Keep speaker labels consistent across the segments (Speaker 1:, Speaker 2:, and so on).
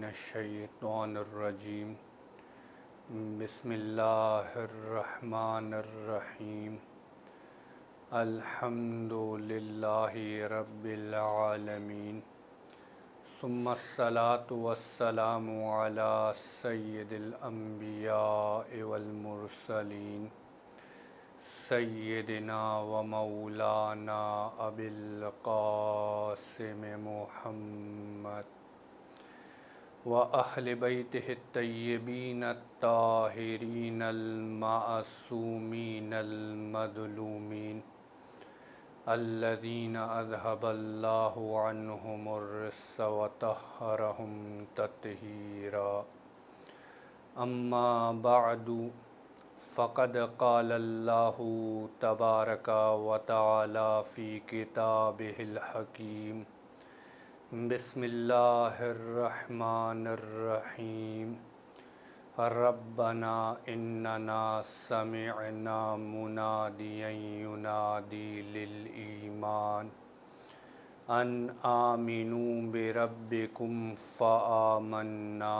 Speaker 1: الشیطان الرجیم بسم اللہ الرحمن الرحیم الحمد للہ رب العالمین ثم الصلاة والسلام علی سید الانبیاء والمرسلین سیدنا و مولانا ابی القاسم محمد وأہل بیتہ الطیبین الطاہرین المعصومین المظلومین الذین اذہب اللہ عنہم الرجس وطہرہم تطہیرا اما بعد فقد قال اللہ تبارک وتعالی فی کتابہ الحکیم بسم اللہ الرحمن الرحیم ربنا اننا سمعنا منادیا ینادی للایمان ان آمنوا بربکم فآمنا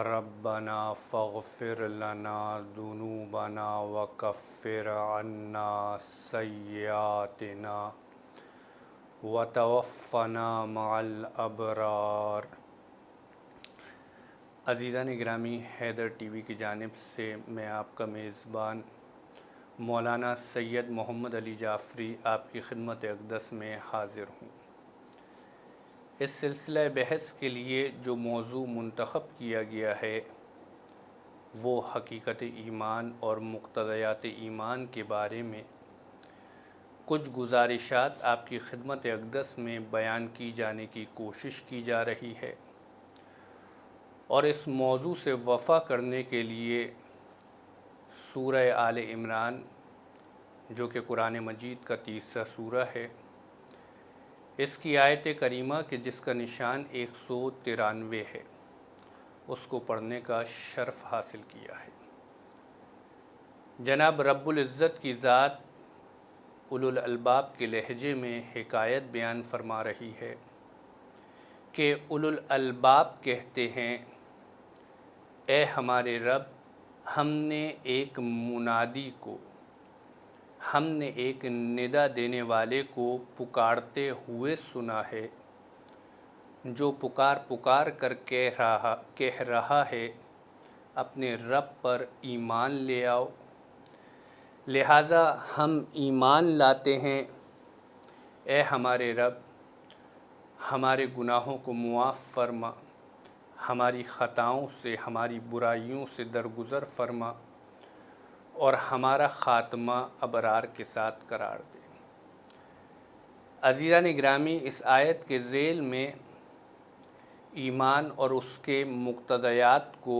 Speaker 1: ربنا فاغفر لنا ذنوبنا وکفر عنا سیئاتنا وتوفنا مع الابرار۔ عزیزان گرامی، حیدر ٹی وی کی جانب سے میں آپ کا میزبان مولانا سید محمد علی جعفری آپ کی خدمت اقدس میں حاضر ہوں۔ اس سلسلہ بحث کے لیے جو موضوع منتخب کیا گیا ہے وہ حقیقت ایمان اور مقتضیات ایمان کے بارے میں کچھ گزارشات آپ کی خدمت اقدس میں بیان کی جانے کی کوشش کی جا رہی ہے، اور اس موضوع سے وفا کرنے کے لیے سورہ آل عمران جو کہ قرآن مجید کا تیسرا سورہ ہے، اس کی آیت کریمہ کے جس کا نشان 193 ہے، اس کو پڑھنے کا شرف حاصل کیا ہے۔ جناب رب العزت کی ذات اولو الالباب کے لہجے میں حکایت بیان فرما رہی ہے کہ اولو الالباب کہتے ہیں، اے ہمارے رب، ہم نے ایک منادی کو، ہم نے ایک ندا دینے والے کو پکارتے ہوئے سنا ہے، جو پکار کر کہہ رہا ہے اپنے رب پر ایمان لے آؤ، لہٰذا ہم ایمان لاتے ہیں۔ اے ہمارے رب، ہمارے گناہوں کو معاف فرما، ہماری خطاؤں سے، ہماری برائیوں سے درگزر فرما، اور ہمارا خاتمہ ابرار کے ساتھ قرار دے۔ عزیزان گرامی، اس آیت کے ذیل میں ایمان اور اس کے مقتضیات کو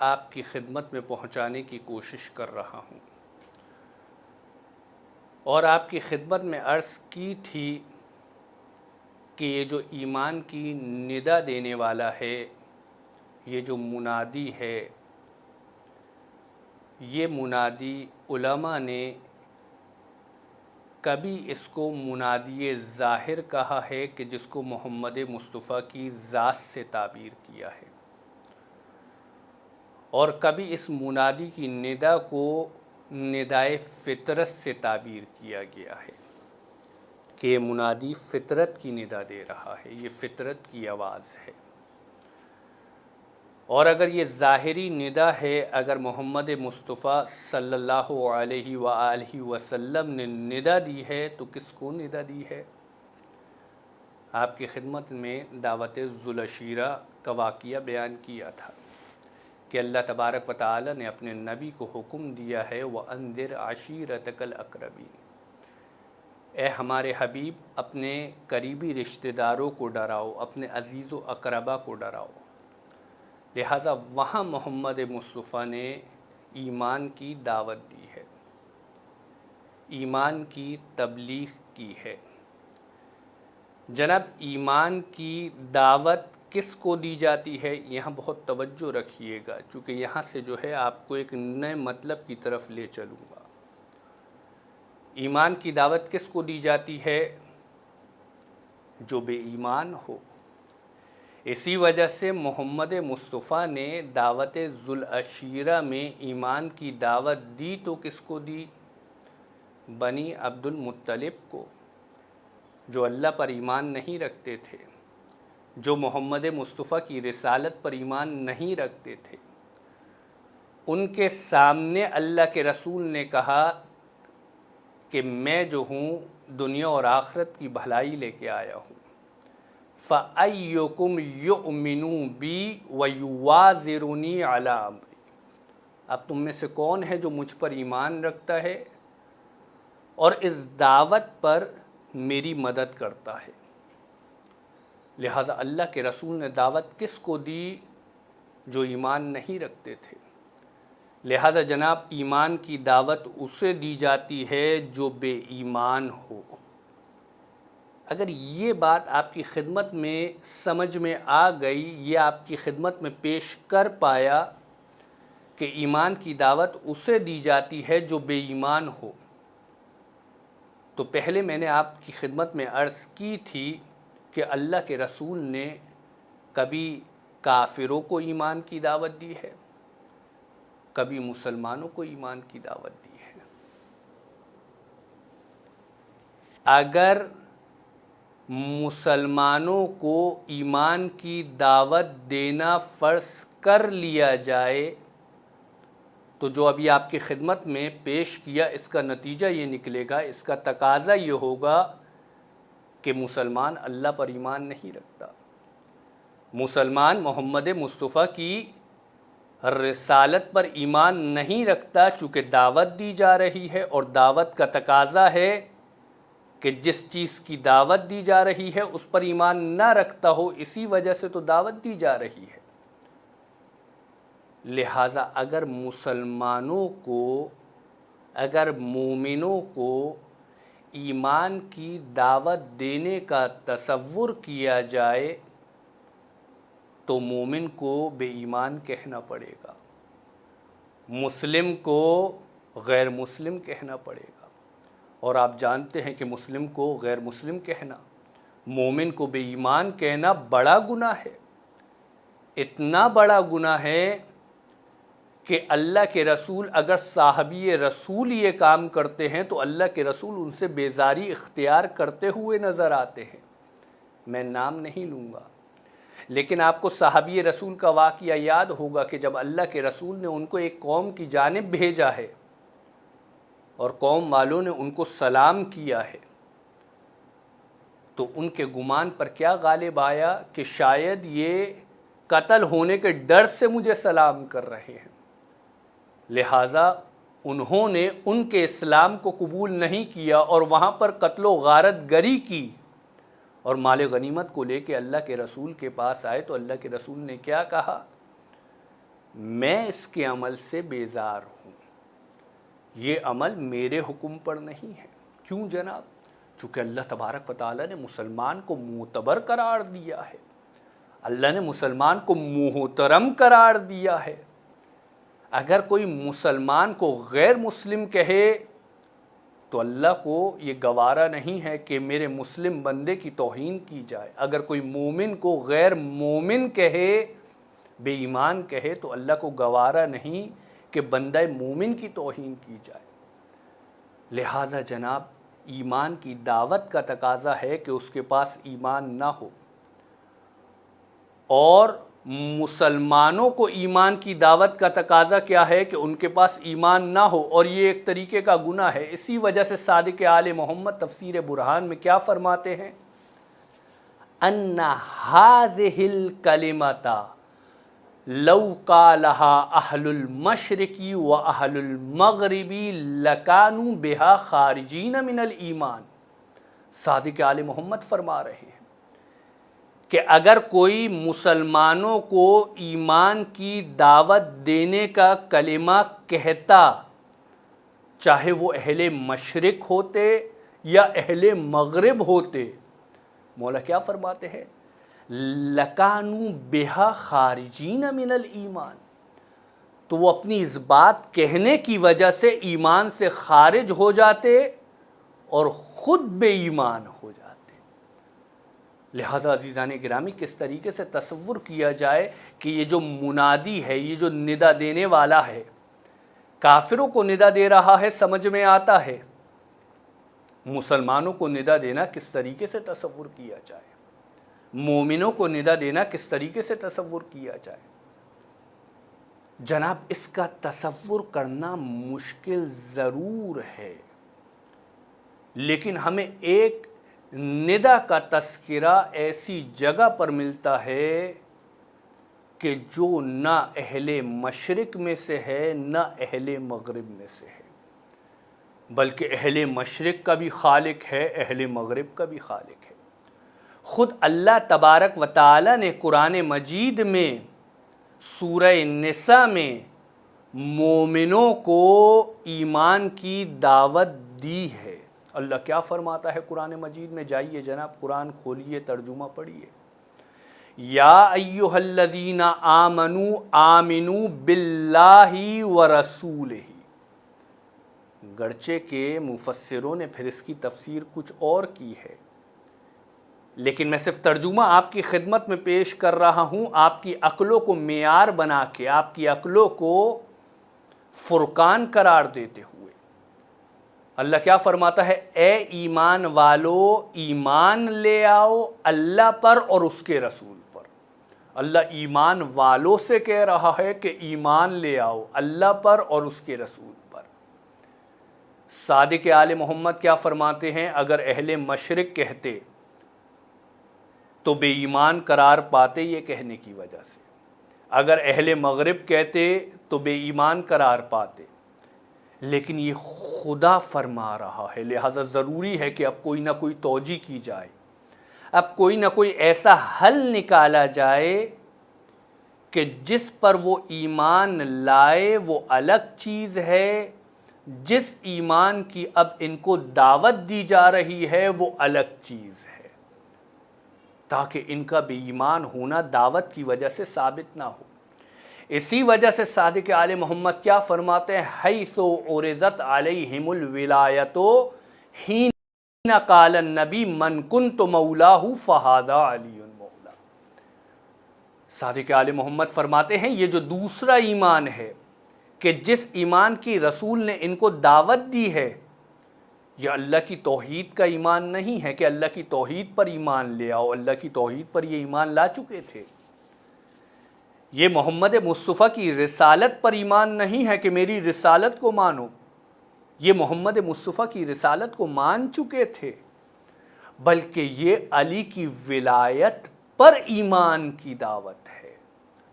Speaker 1: آپ کی خدمت میں پہنچانے کی کوشش کر رہا ہوں، اور آپ کی خدمت میں عرض کی تھی کہ یہ جو ایمان کی ندا دینے والا ہے، یہ جو منادی ہے، یہ منادی علماء نے کبھی اس کو منادی ظاہر کہا ہے کہ جس کو محمد مصطفیٰ کی ذات سے تعبیر کیا ہے، اور کبھی اس منادی کی ندا کو ندائے فطرت سے تعبیر کیا گیا ہے کہ یہ منادی فطرت کی ندا دے رہا ہے، یہ فطرت کی آواز ہے۔ اور اگر یہ ظاہری ندا ہے، اگر محمد مصطفیٰ صلی اللہ علیہ وآلہ وسلم نے ندا دی ہے تو کس کو ندا دی ہے؟ آپ کی خدمت میں دعوت ذوالعشیرہ کا واقعہ بیان کیا تھا کہ اللہ تبارک و تعالی نے اپنے نبی کو حکم دیا ہے وَأَنذِرْ عَشِيرَتَكَ الْأَقْرَبِينَ، اے ہمارے حبیب، اپنے قریبی رشتہ داروں کو ڈراؤ، اپنے عزیز و اقربا کو ڈراؤ۔ لہٰذا وہاں محمد مصطفیٰ نے ایمان کی دعوت دی ہے، ایمان کی تبلیغ کی ہے۔ جناب، ایمان کی دعوت کس کو دی جاتی ہے؟ یہاں بہت توجہ رکھیے گا، چونکہ یہاں سے جو ہے آپ کو ایک نئے مطلب کی طرف لے چلوں گا۔ ایمان کی دعوت کس کو دی جاتی ہے؟ جو بے ایمان ہو۔ اسی وجہ سے محمد مصطفیٰ نے دعوت ذوالعشیرہ میں ایمان کی دعوت دی تو کس کو دی؟ بنی عبد المطلب کو، جو اللہ پر ایمان نہیں رکھتے تھے، جو محمد مصطفیٰ کی رسالت پر ایمان نہیں رکھتے تھے۔ ان کے سامنے اللہ کے رسول نے کہا کہ میں جو ہوں دنیا اور آخرت کی بھلائی لے کے آیا ہوں۔ فَأَيُّكُمْ يُؤْمِنُ بِي وَيُوَازِرُنِي عَلَىٰ أَمْرِي، اب تم میں سے کون ہے جو مجھ پر ایمان رکھتا ہے اور اس دعوت پر میری مدد کرتا ہے؟ لہٰذا اللہ کے رسول نے دعوت کس کو دی؟ جو ایمان نہیں رکھتے تھے۔ لہٰذا جناب ایمان کی دعوت اسے دی جاتی ہے جو بے ایمان ہو۔ اگر یہ بات آپ کی خدمت میں سمجھ میں آ گئی، یہ آپ کی خدمت میں پیش کر پایا کہ ایمان کی دعوت اسے دی جاتی ہے جو بے ایمان ہو، تو پہلے میں نے آپ کی خدمت میں عرض کی تھی کہ اللہ کے رسول نے کبھی کافروں کو ایمان کی دعوت دی ہے، کبھی مسلمانوں کو ایمان کی دعوت دی ہے۔ اگر مسلمانوں کو ایمان کی دعوت دینا فرض کر لیا جائے تو جو ابھی آپ کی خدمت میں پیش کیا، اس کا نتیجہ یہ نکلے گا، اس کا تقاضا یہ ہوگا کہ مسلمان اللہ پر ایمان نہیں رکھتا، مسلمان محمد مصطفیٰ کی رسالت پر ایمان نہیں رکھتا، چونکہ دعوت دی جا رہی ہے اور دعوت کا تقاضا ہے کہ جس چیز کی دعوت دی جا رہی ہے اس پر ایمان نہ رکھتا ہو، اسی وجہ سے تو دعوت دی جا رہی ہے۔ لہٰذا اگر مسلمانوں کو، اگر مومنوں کو ایمان کی دعوت دینے کا تصور کیا جائے تو مومن کو بے ایمان کہنا پڑے گا، مسلم کو غیر مسلم کہنا پڑے گا، اور آپ جانتے ہیں کہ مسلم کو غیر مسلم کہنا، مومن کو بے ایمان کہنا بڑا گناہ ہے، اتنا بڑا گناہ ہے کہ اللہ کے رسول اگر صحابی رسول یہ کام کرتے ہیں تو اللہ کے رسول ان سے بیزاری اختیار کرتے ہوئے نظر آتے ہیں۔ میں نام نہیں لوں گا، لیکن آپ کو صحابی رسول کا واقعہ یاد ہوگا کہ جب اللہ کے رسول نے ان کو ایک قوم کی جانب بھیجا ہے اور قوم والوں نے ان کو سلام کیا ہے، تو ان کے گمان پر کیا غالب آیا کہ شاید یہ قتل ہونے کے ڈر سے مجھے سلام کر رہے ہیں، لہٰذا انہوں نے ان کے اسلام کو قبول نہیں کیا اور وہاں پر قتل و غارت گری کی، اور مال غنیمت کو لے کے اللہ کے رسول کے پاس آئے تو اللہ کے رسول نے کیا کہا؟ میں اس کے عمل سے بیزار ہوں، یہ عمل میرے حکم پر نہیں ہے۔ کیوں جناب؟ چونکہ اللہ تبارک و تعالیٰ نے مسلمان کو معتبر قرار دیا ہے، اللہ نے مسلمان کو محترم قرار دیا ہے۔ اگر کوئی مسلمان کو غیر مسلم کہے تو اللہ کو یہ گوارا نہیں ہے کہ میرے مسلم بندے کی توہین کی جائے، اگر کوئی مومن کو غیر مومن کہے، بے ایمان کہے، تو اللہ کو گوارا نہیں کہ بندہ مومن کی توہین کی جائے۔ لہٰذا جناب ایمان کی دعوت کا تقاضا ہے کہ اس کے پاس ایمان نہ ہو، اور مسلمانوں کو ایمان کی دعوت کا تقاضا کیا ہے کہ ان کے پاس ایمان نہ ہو، اور یہ ایک طریقے کا گناہ ہے۔ اسی وجہ سے صادق آل محمد تفسیر برہان میں کیا فرماتے ہیں؟ ان هذه الکلمۃ لو قالها اہل المشرق واہل المغرب لکانوا بها خارجین من الایمان۔ صادق آل محمد فرما رہے ہیں کہ اگر کوئی مسلمانوں کو ایمان کی دعوت دینے کا کلمہ کہتا، چاہے وہ اہل مشرق ہوتے یا اہل مغرب ہوتے، مولا کیا فرماتے ہیں؟ لَكَانُوا بِهَا خَارِجِينَ مِنَ الْإِيمَانِ، تو وہ اپنی اس بات کہنے کی وجہ سے ایمان سے خارج ہو جاتے اور خود بے ایمان ہو جاتے۔ لہٰذا عزیزان گرامی کس طریقے سے تصور کیا جائے کہ یہ جو منادی ہے، یہ جو ندا دینے والا ہے، کافروں کو ندا دے رہا ہے، سمجھ میں آتا ہے، مسلمانوں کو ندا دینا کس طریقے سے تصور کیا جائے، مومنوں کو ندا دینا کس طریقے سے تصور کیا جائے؟ جناب اس کا تصور کرنا مشکل ضرور ہے، لیکن ہمیں ایک ندا کا تذکرہ ایسی جگہ پر ملتا ہے کہ جو نہ اہل مشرق میں سے ہے نہ اہل مغرب میں سے ہے، بلکہ اہل مشرق کا بھی خالق ہے، اہل مغرب کا بھی خالق ہے۔ خود اللہ تبارک و تعالی نے قرآن مجید میں سورہ نساء میں مومنوں کو ایمان کی دعوت دی ہے۔ اللہ کیا فرماتا ہے قرآن مجید میں؟ جائیے جناب قرآن کھولیے، ترجمہ پڑھیے۔ یا ایھا الذین آمنوا آمنوا باللہ ورسولہ۔ گرچہ کہ مفسروں نے پھر اس کی تفسیر کچھ اور کی ہے، لیکن میں صرف ترجمہ آپ کی خدمت میں پیش کر رہا ہوں، آپ کی عقلوں کو معیار بنا کے، آپ کی عقلوں کو فرقان قرار دیتے ہوئے۔ اللہ کیا فرماتا ہے؟ اے ایمان والو، ایمان لے آؤ اللہ پر اور اس کے رسول پر۔ اللہ ایمان والوں سے کہہ رہا ہے کہ ایمان لے آؤ اللہ پر اور اس کے رسول پر۔ صادق آل محمد کیا فرماتے ہیں؟ اگر اہل مشرق کہتے تو بے ایمان قرار پاتے یہ کہنے کی وجہ سے، اگر اہل مغرب کہتے تو بے ایمان قرار پاتے، لیکن یہ خدا فرما رہا ہے، لہٰذا ضروری ہے کہ اب کوئی نہ کوئی توجیہ کی جائے، اب کوئی نہ کوئی ایسا حل نکالا جائے کہ جس پر وہ ایمان لائے وہ الگ چیز ہے، جس ایمان کی اب ان کو دعوت دی جا رہی ہے وہ الگ چیز ہے، تاکہ ان کا بے ایمان ہونا دعوت کی وجہ سے ثابت نہ ہو۔ اسی وجہ سے صادق آل محمد کیا فرماتے ہیں؟ حیث عرضت علیہم الولایۃ حین قال النبی من کنت مولاہ فہذا علی مولا۔ صادق آل محمد فرماتے ہیں یہ جو دوسرا ایمان ہے کہ جس ایمان کی رسول نے ان کو دعوت دی ہے، یہ اللہ کی توحید کا ایمان نہیں ہے کہ اللہ کی توحید پر ایمان لے آؤ، اللہ کی توحید پر یہ ایمان لا چکے تھے۔ یہ محمد مصطفیٰ کی رسالت پر ایمان نہیں ہے کہ میری رسالت کو مانو، یہ محمد مصطفیٰ کی رسالت کو مان چکے تھے، بلکہ یہ علی کی ولایت پر ایمان کی دعوت ہے۔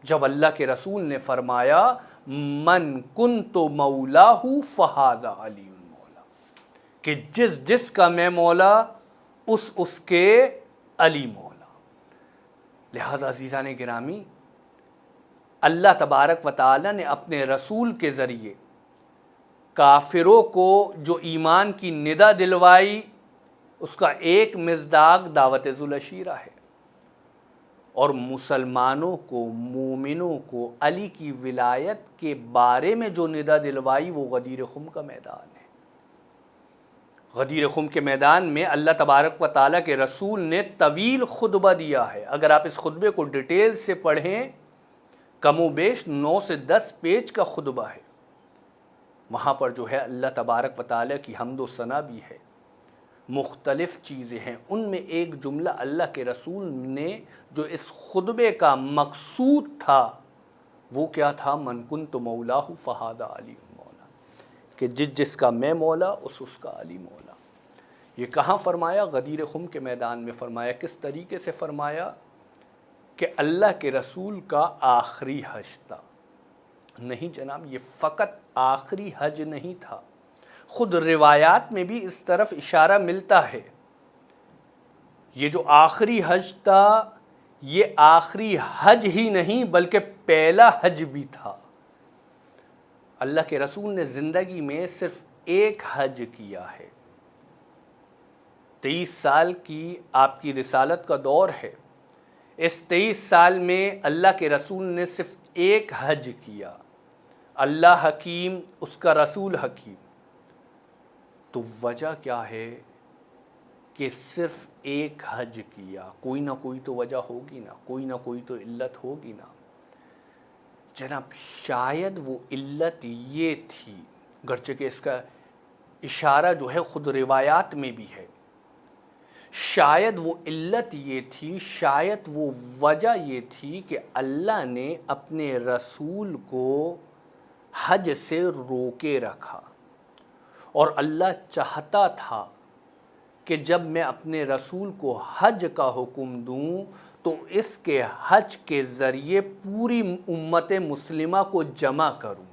Speaker 1: جب اللہ کے رسول نے فرمایا من کنت مولاہ فہذا علی مولا، کہ جس کا میں مولا اس کے علی مولا۔ لہٰذا عزیزان گرامی، اللہ تبارک و تعالی نے اپنے رسول کے ذریعے کافروں کو جو ایمان کی ندا دلوائی، اس کا ایک مصداق دعوت ذوالعشیرہ ہے، اور مسلمانوں کو، مومنوں کو علی کی ولایت کے بارے میں جو ندا دلوائی وہ غدیر خم کا میدان ہے۔ غدیر خم کے میدان میں اللہ تبارک و تعالیٰ کے رسول نے طویل خطبہ دیا ہے۔ اگر آپ اس خطبے کو ڈیٹیل سے پڑھیں، کم و بیش 9 سے 10 پیج کا خطبہ ہے۔ وہاں پر جو ہے اللہ تبارک و تعالیٰ کی حمد و ثنا بھی ہے، مختلف چیزیں ہیں۔ ان میں ایک جملہ اللہ کے رسول نے جو اس خطبے کا مقصود تھا وہ کیا تھا؟ من کنت مولاہ فہذا علی مولا، کہ جس کا میں مولا اس کا علی مولا۔ یہ کہاں فرمایا؟ غدیر خم کے میدان میں فرمایا۔ کس طریقے سے فرمایا؟ کہ اللہ کے رسول کا آخری حج تھا۔ نہیں جناب، یہ فقط آخری حج نہیں تھا، خود روایات میں بھی اس طرف اشارہ ملتا ہے۔ یہ جو آخری حج تھا، یہ آخری حج ہی نہیں بلکہ پہلا حج بھی تھا۔ اللہ کے رسول نے زندگی میں صرف ایک حج کیا ہے۔ 23 سال کی آپ کی رسالت کا دور ہے، اس 23 سال میں اللہ کے رسول نے صرف ایک حج کیا۔ اللہ حکیم، اس کا رسول حکیم۔ تو وجہ کیا ہے کہ صرف ایک حج کیا، کوئی نہ کوئی تو وجہ ہوگی نا، کوئی نہ کوئی تو علت ہوگی نا۔ جناب شاید وہ علت یہ تھی، گرچہ کہ اس کا اشارہ جو ہے خود روایات میں بھی ہے، شاید وہ علت یہ تھی، شاید وہ وجہ یہ تھی کہ اللہ نے اپنے رسول کو حج سے روکے رکھا، اور اللہ چاہتا تھا کہ جب میں اپنے رسول کو حج کا حکم دوں تو اس کے حج کے ذریعے پوری امت مسلمہ کو جمع کروں،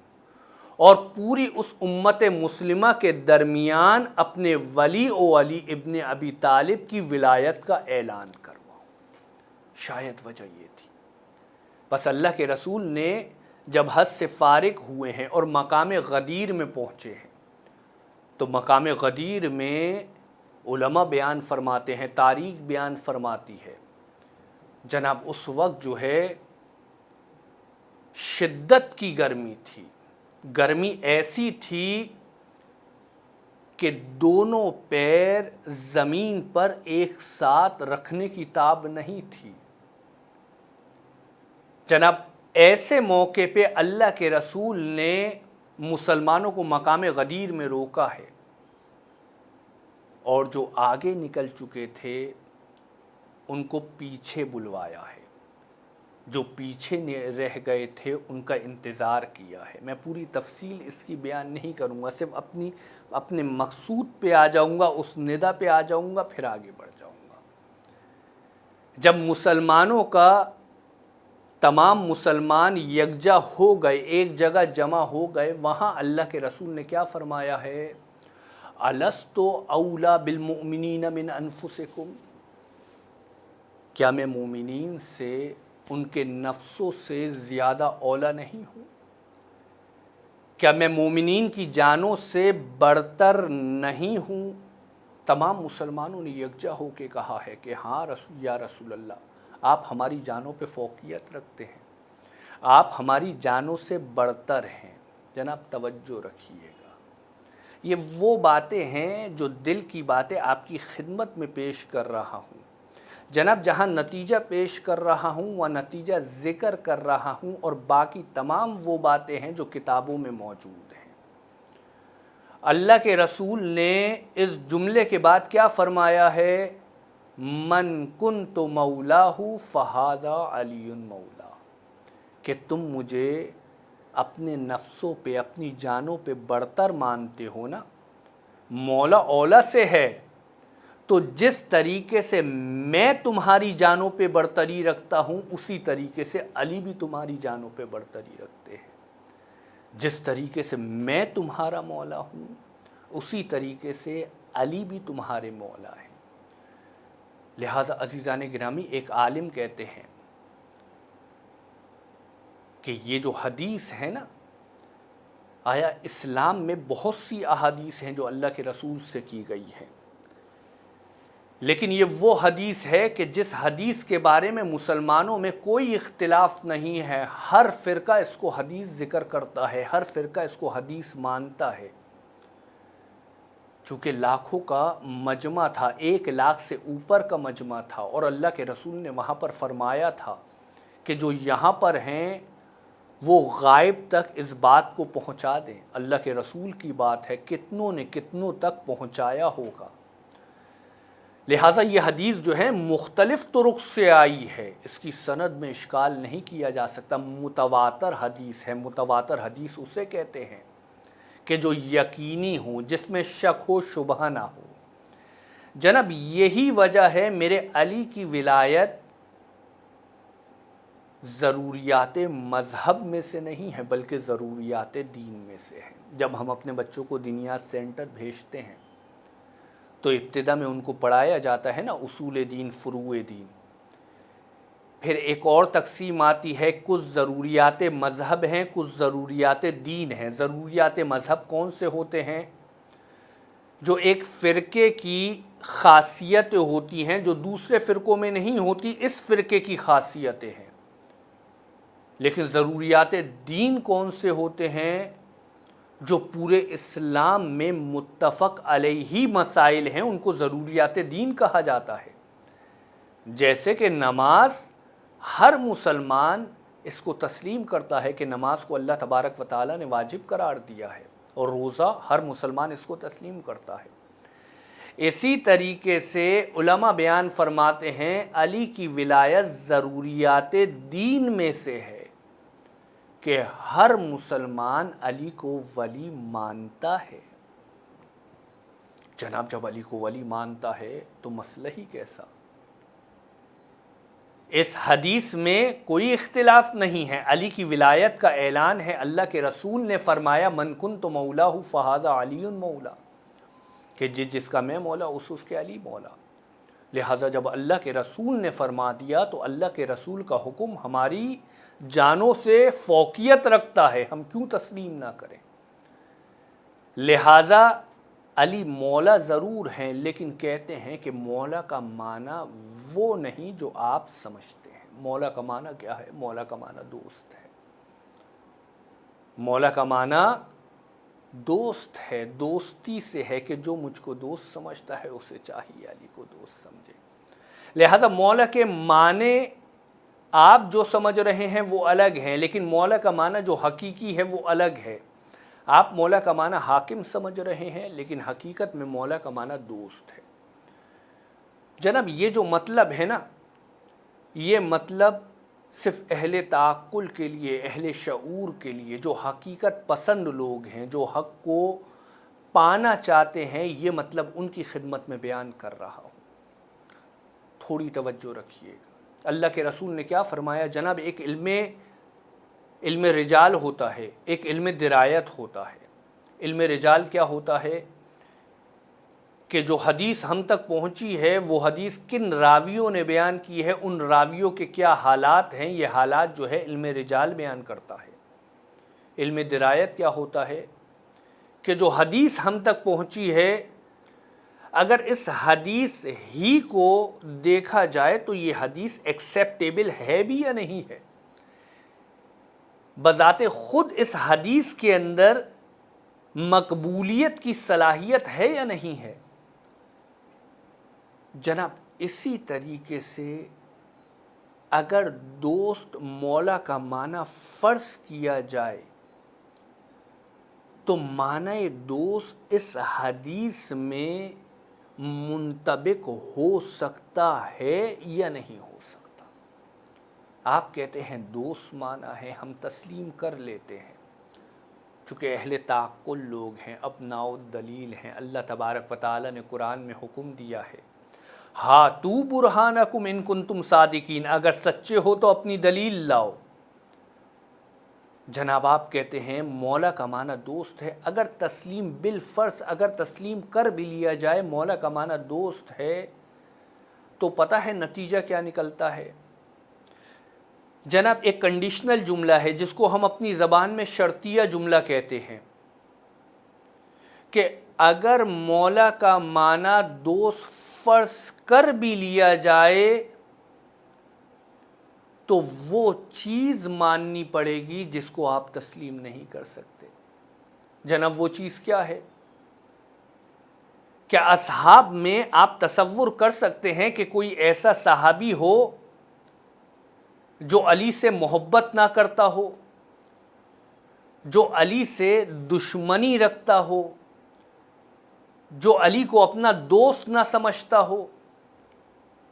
Speaker 1: اور پوری اس امت مسلمہ کے درمیان اپنے ولی و علی ابن ابی طالب کی ولایت کا اعلان کرواؤں۔ شاید وجہ یہ تھی۔ بس اللہ کے رسول نے جب حج سے فارغ ہوئے ہیں اور مقام غدیر میں پہنچے ہیں، تو مقام غدیر میں علماء بیان فرماتے ہیں، تاریخ بیان فرماتی ہے، جناب اس وقت جو ہے شدت کی گرمی تھی، گرمی ایسی تھی کہ دونوں پیر زمین پر ایک ساتھ رکھنے کی تاب نہیں تھی۔ جناب ایسے موقع پہ اللہ کے رسول نے مسلمانوں کو مقام غدیر میں روکا ہے، اور جو آگے نکل چکے تھے ان کو پیچھے بلوایا ہے، جو پیچھے رہ گئے تھے ان کا انتظار کیا ہے۔ میں پوری تفصیل اس کی بیان نہیں کروں گا، صرف اپنے مقصود پہ آ جاؤں گا، اس ندا پہ آ جاؤں گا، پھر آگے بڑھ جاؤں گا۔ جب مسلمانوں کا تمام مسلمان یکجا ہو گئے، ایک جگہ جمع ہو گئے، وہاں اللہ کے رسول نے کیا فرمایا ہے؟ الست اولی بالمؤمنین من انفسکم، کیا میں مومنین سے ان کے نفسوں سے زیادہ اولا نہیں ہوں؟ کیا میں مومنین کی جانوں سے برتر نہیں ہوں؟ تمام مسلمانوں نے یکجا ہو کے کہا ہے کہ ہاں یا رسول اللہ، آپ ہماری جانوں پہ فوقیت رکھتے ہیں، آپ ہماری جانوں سے برتر ہیں۔ جناب توجہ رکھیے گا، یہ وہ باتیں ہیں جو دل کی باتیں آپ کی خدمت میں پیش کر رہا ہوں۔ جناب جہاں نتیجہ پیش کر رہا ہوں وہ نتیجہ ذکر کر رہا ہوں، اور باقی تمام وہ باتیں ہیں جو کتابوں میں موجود ہیں۔ اللہ کے رسول نے اس جملے کے بعد کیا فرمایا ہے؟ من کنت مولاہ فہذا علی مولا، کہ تم مجھے اپنے نفسوں پہ، اپنی جانوں پہ برتر مانتے ہو نا، مولا اولا سے ہے، تو جس طریقے سے میں تمہاری جانوں پہ برتری رکھتا ہوں اسی طریقے سے علی بھی تمہاری جانوں پہ برتری رکھتے ہیں۔ جس طریقے سے میں تمہارا مولا ہوں اسی طریقے سے علی بھی تمہارے مولا ہیں۔ لہٰذا عزیزان گرامی، ایک عالم کہتے ہیں کہ یہ جو حدیث ہے نا، آیا اسلام میں بہت سی احادیث ہیں جو اللہ کے رسول سے کی گئی ہیں، لیکن یہ وہ حدیث ہے کہ جس حدیث کے بارے میں مسلمانوں میں کوئی اختلاف نہیں ہے، ہر فرقہ اس کو حدیث ذکر کرتا ہے، ہر فرقہ اس کو حدیث مانتا ہے۔ چونکہ لاکھوں کا مجمع تھا، 1,00,000 سے اوپر کا مجمع تھا، اور اللہ کے رسول نے وہاں پر فرمایا تھا کہ جو یہاں پر ہیں وہ غائب تک اس بات کو پہنچا دیں۔ اللہ کے رسول کی بات ہے، کتنوں نے کتنوں تک پہنچایا ہوگا۔ لہٰذا یہ حدیث جو ہے مختلف طرق سے آئی ہے، اس کی سند میں اشکال نہیں کیا جا سکتا، متواتر حدیث ہے۔ متواتر حدیث اسے کہتے ہیں کہ جو یقینی ہو، جس میں شک و شبہ نہ ہو۔ جناب یہی وجہ ہے میرے علی کی ولایت ضروریات مذہب میں سے نہیں ہے بلکہ ضروریات دین میں سے ہے۔ جب ہم اپنے بچوں کو دینیات سینٹر بھیجتے ہیں تو ابتدا میں ان کو پڑھایا جاتا ہے نا اصول دین، فروع دین، پھر ایک اور تقسیم آتی ہے، کچھ ضروریات مذہب ہیں، کچھ ضروریات دین ہیں۔ ضروریات مذہب کون سے ہوتے ہیں؟ جو ایک فرقے کی خاصیتیں ہوتی ہیں جو دوسرے فرقوں میں نہیں ہوتی، اس فرقے کی خاصیتیں ہیں۔ لیکن ضروریات دین کون سے ہوتے ہیں؟ جو پورے اسلام میں متفق علیہ مسائل ہیں ان کو ضروریات دین کہا جاتا ہے. جیسے کہ نماز، ہر مسلمان اس کو تسلیم کرتا ہے کہ نماز کو اللہ تبارک و تعالیٰ نے واجب قرار دیا ہے، اور روزہ ہر مسلمان اس کو تسلیم کرتا ہے. اسی طریقے سے علماء بیان فرماتے ہیں علی کی ولایت ضروریات دین میں سے ہے کہ ہر مسلمان علی کو ولی مانتا ہے. جناب جب علی کو ولی مانتا ہے تو مسئلہ ہی کیسا. اس حدیث میں کوئی اختلاف نہیں ہے، علی کی ولایت کا اعلان ہے. اللہ کے رسول نے فرمایا من کنت مولاہ فہذا علی مولا، کہ جس کا میں مولا اس کے علی مولا. لہٰذا جب اللہ کے رسول نے فرما دیا تو اللہ کے رسول کا حکم ہماری جانوں سے فوقیت رکھتا ہے، ہم کیوں تسلیم نہ کریں. لہٰذا علی مولا ضرور ہیں، لیکن کہتے ہیں کہ مولا کا معنی وہ نہیں جو آپ سمجھتے ہیں. مولا کا معنی کیا ہے؟ مولا کا معنی دوست ہے. مولا کا معنی دوست ہے، دوستی سے ہے کہ جو مجھ کو دوست سمجھتا ہے اسے چاہیے علی کو دوست سمجھے. لہٰذا مولا کے معنی آپ جو سمجھ رہے ہیں وہ الگ ہیں، لیکن مولا کا معنی جو حقیقی ہے وہ الگ ہے. آپ مولا کا معنی حاکم سمجھ رہے ہیں، لیکن حقیقت میں مولا کا معنی دوست ہے. جناب یہ جو مطلب ہے نا، یہ مطلب صرف اہل تعقل کے لیے، اہل شعور کے لیے، جو حقیقت پسند لوگ ہیں، جو حق کو پانا چاہتے ہیں، یہ مطلب ان کی خدمت میں بیان کر رہا ہوں. تھوڑی توجہ رکھیے گا. اللہ کے رسول نے کیا فرمایا؟ جناب ایک علم رجال ہوتا ہے، ایک علم درایت ہوتا ہے. علم رجال کیا ہوتا ہے؟ کہ جو حدیث ہم تک پہنچی ہے وہ حدیث کن راویوں نے بیان کی ہے، ان راویوں کے کیا حالات ہیں، یہ حالات جو ہے علم رجال بیان کرتا ہے. علم درایت کیا ہوتا ہے؟ کہ جو حدیث ہم تک پہنچی ہے اگر اس حدیث ہی کو دیکھا جائے تو یہ حدیث ایکسیپٹیبل ہے بھی یا نہیں ہے. بذات خود اس حدیث کے اندر مقبولیت کی صلاحیت ہے یا نہیں ہے. جناب اسی طریقے سے اگر دوست مولا کا معنی فرض کیا جائے تو معنی دوست اس حدیث میں منطبق ہو سکتا ہے یا نہیں ہو سکتا. آپ کہتے ہیں دوست معنی ہے، ہم تسلیم کر لیتے ہیں، چونکہ اہل تعقل لوگ ہیں، ابناء الدلیل ہیں. اللہ تبارک و تعالی نے قرآن میں حکم دیا ہے ہاتوا برہانکم ان کنتم صادقین، اگر سچے ہو تو اپنی دلیل لاؤ. جناب آپ کہتے ہیں مولا کا معنی دوست ہے. اگر تسلیم بالفرض اگر تسلیم کر بھی لیا جائے مولا کا معنی دوست ہے تو پتہ ہے نتیجہ کیا نکلتا ہے؟ جناب ایک کنڈیشنل جملہ ہے جس کو ہم اپنی زبان میں شرطیہ جملہ کہتے ہیں، کہ اگر مولا کا معنی دوست فرض کر بھی لیا جائے تو وہ چیز ماننی پڑے گی جس کو آپ تسلیم نہیں کر سکتے. جناب وہ چیز کیا ہے؟ کیا اصحاب میں آپ تصور کر سکتے ہیں کہ کوئی ایسا صحابی ہو جو علی سے محبت نہ کرتا ہو، جو علی سے دشمنی رکھتا ہو، جو علی کو اپنا دوست نہ سمجھتا ہو؟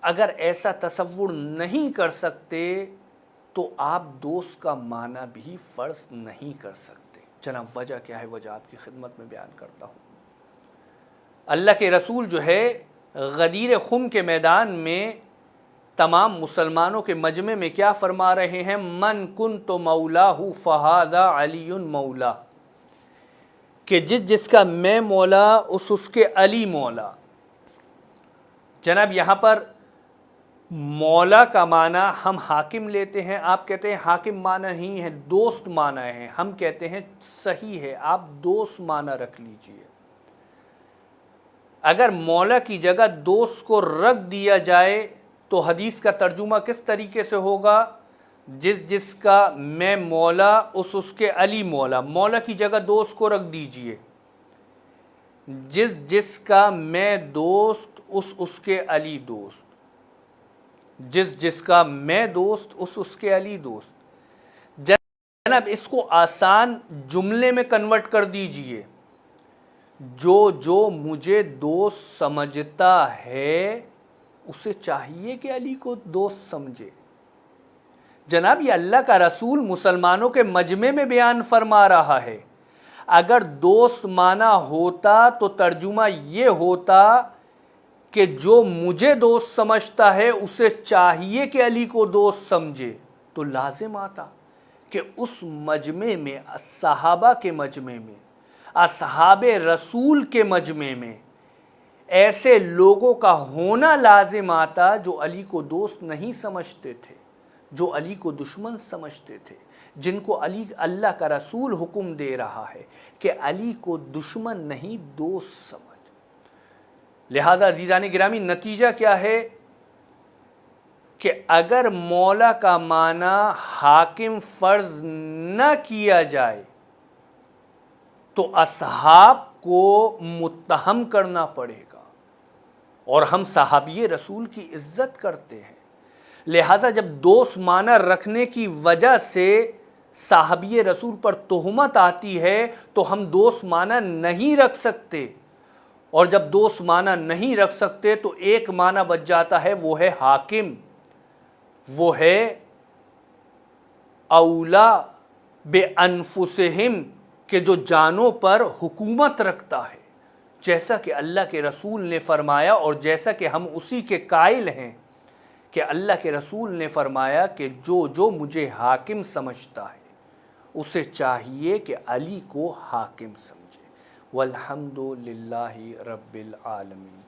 Speaker 1: اگر ایسا تصور نہیں کر سکتے تو آپ دوست کا معنی بھی فرض نہیں کر سکتے. جناب وجہ کیا ہے؟ وجہ آپ کی خدمت میں بیان کرتا ہوں. اللہ کے رسول جو ہے غدیر خم کے میدان میں تمام مسلمانوں کے مجمع میں کیا فرما رہے ہیں؟ من کنت مولاہ فہذا علی مولا، کہ جس کا میں مولا اس کے علی مولا. جناب یہاں پر مولا کا معنی ہم حاکم لیتے ہیں، آپ کہتے ہیں حاکم معنی نہیں ہے، دوست معنی ہے. ہم کہتے ہیں صحیح ہے، آپ دوست معنی رکھ لیجئے. اگر مولا کی جگہ دوست کو رکھ دیا جائے تو حدیث کا ترجمہ کس طریقے سے ہوگا؟ جس کا میں مولا اس کے علی مولا، مولا کی جگہ دوست کو رکھ دیجئے، جس کا میں دوست اس کے علی دوست، جس کا میں دوست اس کے علی دوست۔ جناب اس کو آسان جملے میں کنورٹ کر دیجئے، جو مجھے دوست سمجھتا ہے اسے چاہیے کہ علی کو دوست سمجھے۔ جناب یہ اللہ کا رسول مسلمانوں کے مجمع میں بیان فرما رہا ہے۔ اگر دوست مانا ہوتا تو ترجمہ یہ ہوتا کہ جو مجھے دوست سمجھتا ہے اسے چاہیے کہ علی کو دوست سمجھے، تو لازم آتا کہ اس مجمع میں، صحابہ کے مجمع میں، اصحاب رسول کے مجمع میں ایسے لوگوں کا ہونا لازم آتا جو علی کو دوست نہیں سمجھتے تھے، جو علی کو دشمن سمجھتے تھے، جن کو اللہ کا رسول حکم دے رہا ہے کہ علی کو دشمن نہیں دوست سمجھ۔ لہٰذا عزیزان گرامی نتیجہ کیا ہے کہ اگر مولا کا معنی حاکم فرض نہ کیا جائے تو اصحاب کو متہم کرنا پڑے گا، اور ہم صحابی رسول کی عزت کرتے ہیں، لہٰذا جب دوست معنی رکھنے کی وجہ سے صحابی رسول پر تہمت آتی ہے تو ہم دوست معنی نہیں رکھ سکتے، اور جب دوست معنی نہیں رکھ سکتے تو ایک معنی بچ جاتا ہے، وہ ہے حاکم، وہ ہے اولا بانفسہم، کہ جو جانوں پر حکومت رکھتا ہے، جیسا کہ اللہ کے رسول نے فرمایا، اور جیسا کہ ہم اسی کے قائل ہیں کہ اللہ کے رسول نے فرمایا کہ جو مجھے حاکم سمجھتا ہے اسے چاہیے کہ علی کو حاکم سمجھے۔ والحمد للہ رب العالمین۔